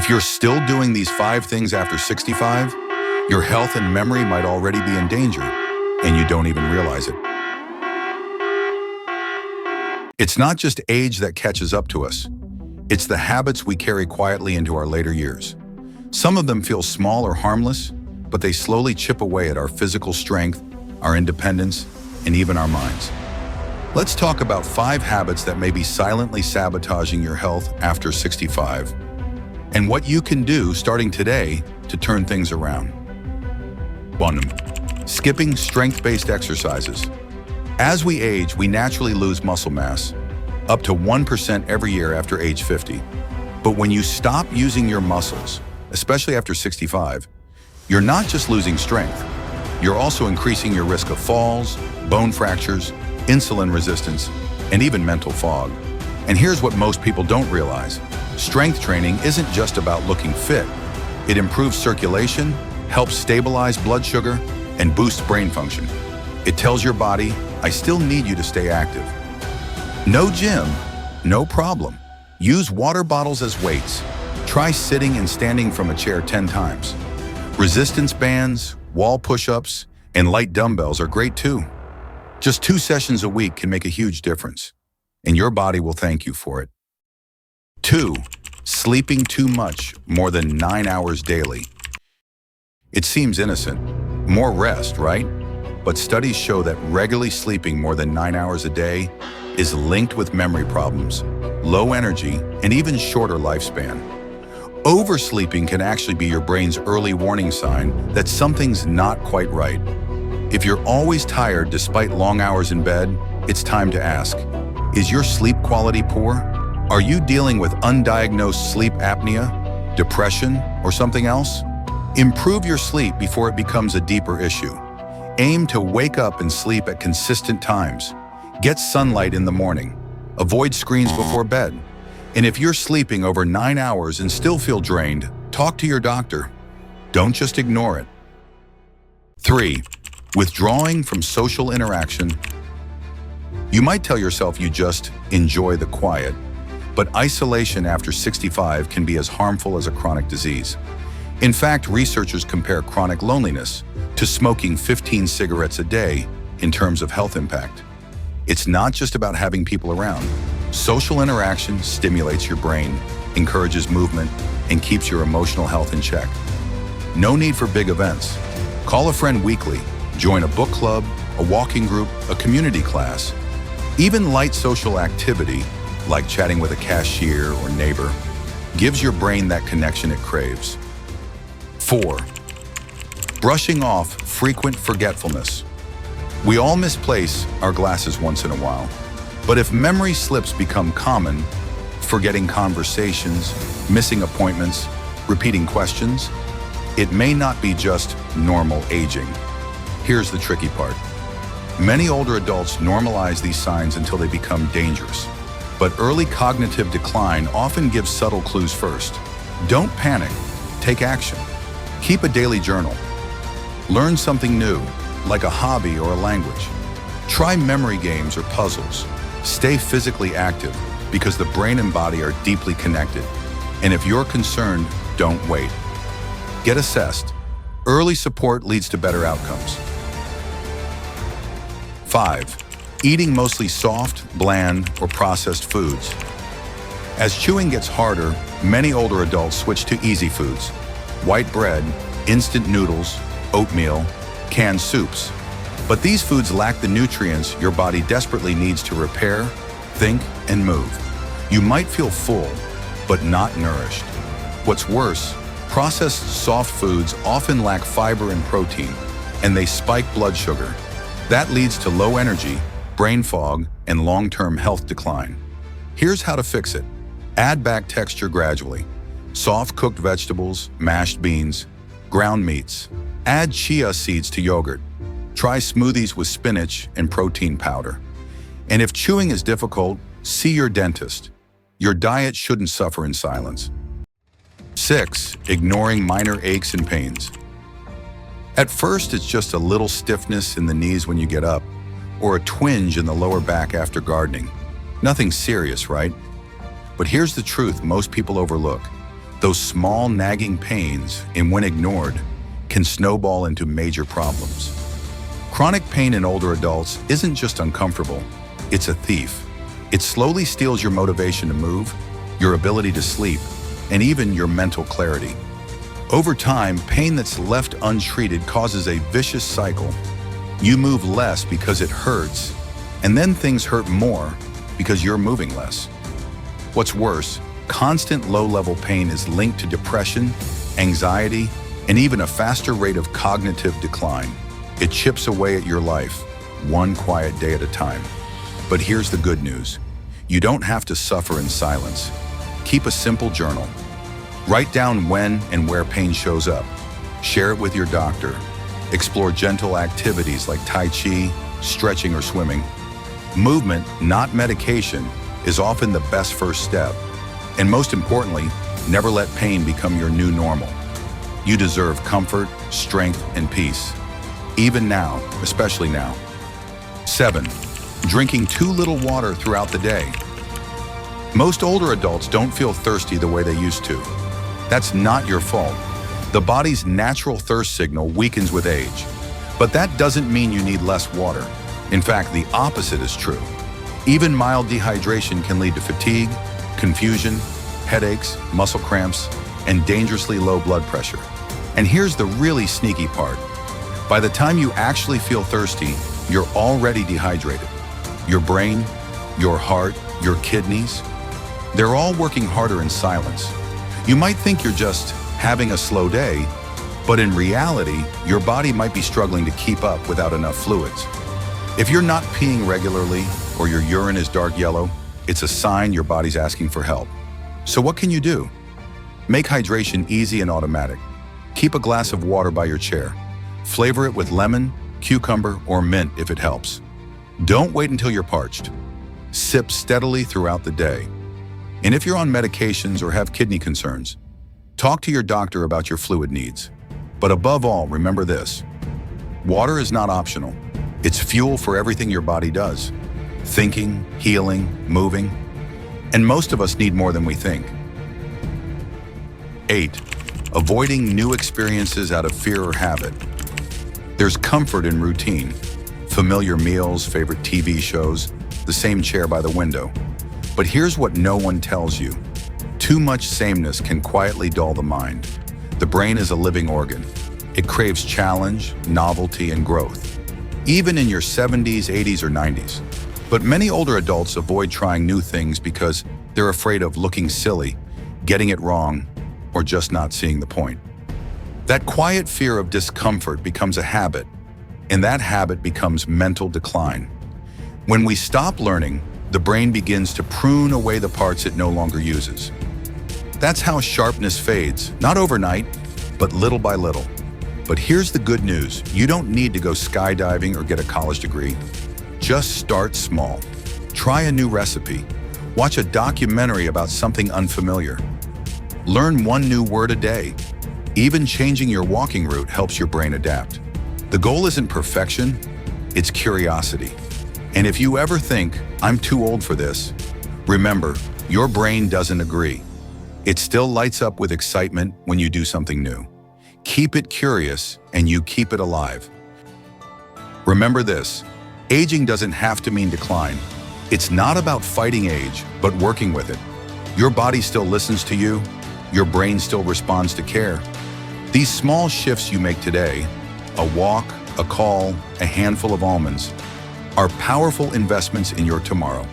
If you're still doing these 5 things after 65, your health and memory might already be in danger, and you don't even realize it. It's not just age that catches up to us. It's the habits we carry quietly into our later years. Some of them feel small or harmless, but they slowly chip away at our physical strength, our independence, and even our minds. Let's talk about 5 habits that may be silently sabotaging your health after 65, and what you can do starting today to turn things around. 1. Skipping strength-based exercises. As we age, we naturally lose muscle mass, up to 1% every year after age 50. But when you stop using your muscles, especially after 65, you're not just losing strength, you're also increasing your risk of falls, bone fractures, insulin resistance, and even mental fog. And here's what most people don't realize. Strength training isn't just about looking fit. It improves circulation, helps stabilize blood sugar, and boosts brain function. It tells your body, I still need you to stay active. No gym, no problem. Use water bottles as weights. Try sitting and standing from a chair 10 times. Resistance bands, wall push-ups, and light dumbbells are great too. Just 2 sessions a week can make a huge difference, and your body will thank you for it. 2. Sleeping too much, more than 9 hours daily. It seems innocent. More rest, right? But studies show that regularly sleeping more than 9 hours a day is linked with memory problems, low energy, and even shorter lifespan. Oversleeping can actually be your brain's early warning sign that something's not quite right. If you're always tired despite long hours in bed, it's time to ask, is your sleep quality poor? Are you dealing with undiagnosed sleep apnea, depression, or something else? Improve your sleep before it becomes a deeper issue. Aim to wake up and sleep at consistent times. Get sunlight in the morning. Avoid screens before bed. And if you're sleeping over 9 hours and still feel drained, talk to your doctor. Don't just ignore it. 3. Withdrawing from social interaction. You might tell yourself you just enjoy the quiet, but isolation after 65 can be as harmful as a chronic disease. In fact, researchers compare chronic loneliness to smoking 15 cigarettes a day in terms of health impact. It's not just about having people around. Social interaction stimulates your brain, encourages movement, and keeps your emotional health in check. No need for big events. Call a friend weekly, join a book club, a walking group, a community class. Even light social activity, like chatting with a cashier or neighbor, gives your brain that connection it craves. 4. Brushing off frequent forgetfulness. We all misplace our glasses once in a while, but if memory slips become common, forgetting conversations, missing appointments, repeating questions, it may not be just normal aging. Here's the tricky part. Many older adults normalize these signs until they become dangerous, but early cognitive decline often gives subtle clues first. Don't panic, take action. Keep a daily journal. Learn something new, like a hobby or a language. Try memory games or puzzles. Stay physically active because the brain and body are deeply connected. And if you're concerned, don't wait. Get assessed. Early support leads to better outcomes. 5. Eating mostly soft, bland, or processed foods. As chewing gets harder, many older adults switch to easy foods. White bread, instant noodles, oatmeal, canned soups. But these foods lack the nutrients your body desperately needs to repair, think, and move. You might feel full, but not nourished. What's worse, processed soft foods often lack fiber and protein, and they spike blood sugar. That leads to low energy, brain fog, and long-term health decline. Here's how to fix it. Add back texture gradually. Soft cooked vegetables, mashed beans, ground meats. Add chia seeds to yogurt. Try smoothies with spinach and protein powder. And if chewing is difficult, see your dentist. Your diet shouldn't suffer in silence. 6. Ignoring minor aches and pains. At first, it's just a little stiffness in the knees when you get up, or a twinge in the lower back after gardening. Nothing serious, right? But here's the truth most people overlook. Those small nagging pains, and when ignored, can snowball into major problems. Chronic pain in older adults isn't just uncomfortable, it's a thief. It slowly steals your motivation to move, your ability to sleep, and even your mental clarity. Over time, pain that's left untreated causes a vicious cycle. You move less because it hurts, and then things hurt more because you're moving less. What's worse, constant low-level pain is linked to depression, anxiety, and even a faster rate of cognitive decline. It chips away at your life, one quiet day at a time. But here's the good news. You don't have to suffer in silence. Keep a simple journal. Write down when and where pain shows up. Share it with your doctor. Explore gentle activities like Tai Chi, stretching, or swimming. Movement, not medication, is often the best first step. And most importantly, never let pain become your new normal. You deserve comfort, strength, and peace. Even now, especially now. 7. Drinking too little water throughout the day. Most older adults don't feel thirsty the way they used to. That's not your fault. The body's natural thirst signal weakens with age. But that doesn't mean you need less water. In fact, the opposite is true. Even mild dehydration can lead to fatigue, confusion, headaches, muscle cramps, and dangerously low blood pressure. And here's the really sneaky part. By the time you actually feel thirsty, you're already dehydrated. Your brain, your heart, your kidneys, they're all working harder in silence. You might think you're just having a slow day, but in reality, your body might be struggling to keep up without enough fluids. If you're not peeing regularly or your urine is dark yellow, it's a sign your body's asking for help. So what can you do? Make hydration easy and automatic. Keep a glass of water by your chair. Flavor it with lemon, cucumber, or mint if it helps. Don't wait until you're parched. Sip steadily throughout the day. And if you're on medications or have kidney concerns, talk to your doctor about your fluid needs. But above all, remember this. Water is not optional. It's fuel for everything your body does. Thinking, healing, moving. And most of us need more than we think. 8. Avoiding new experiences out of fear or habit. There's comfort in routine. Familiar meals, favorite TV shows, the same chair by the window. But here's what no one tells you. Too much sameness can quietly dull the mind. The brain is a living organ. It craves challenge, novelty, and growth. Even in your 70s, 80s, or 90s. But many older adults avoid trying new things because they're afraid of looking silly, getting it wrong, or just not seeing the point. That quiet fear of discomfort becomes a habit, and that habit becomes mental decline. When we stop learning, the brain begins to prune away the parts it no longer uses. That's how sharpness fades, not overnight, but little by little. But here's the good news. You don't need to go skydiving or get a college degree. Just start small. Try a new recipe. Watch a documentary about something unfamiliar. Learn one new word a day. Even changing your walking route helps your brain adapt. The goal isn't perfection, it's curiosity. And if you ever think, I'm too old for this, remember, your brain doesn't agree. It still lights up with excitement when you do something new. Keep it curious and you keep it alive. Remember this, aging doesn't have to mean decline. It's not about fighting age, but working with it. Your body still listens to you, your brain still responds to care. These small shifts you make today, a walk, a call, a handful of almonds, are powerful investments in your tomorrow.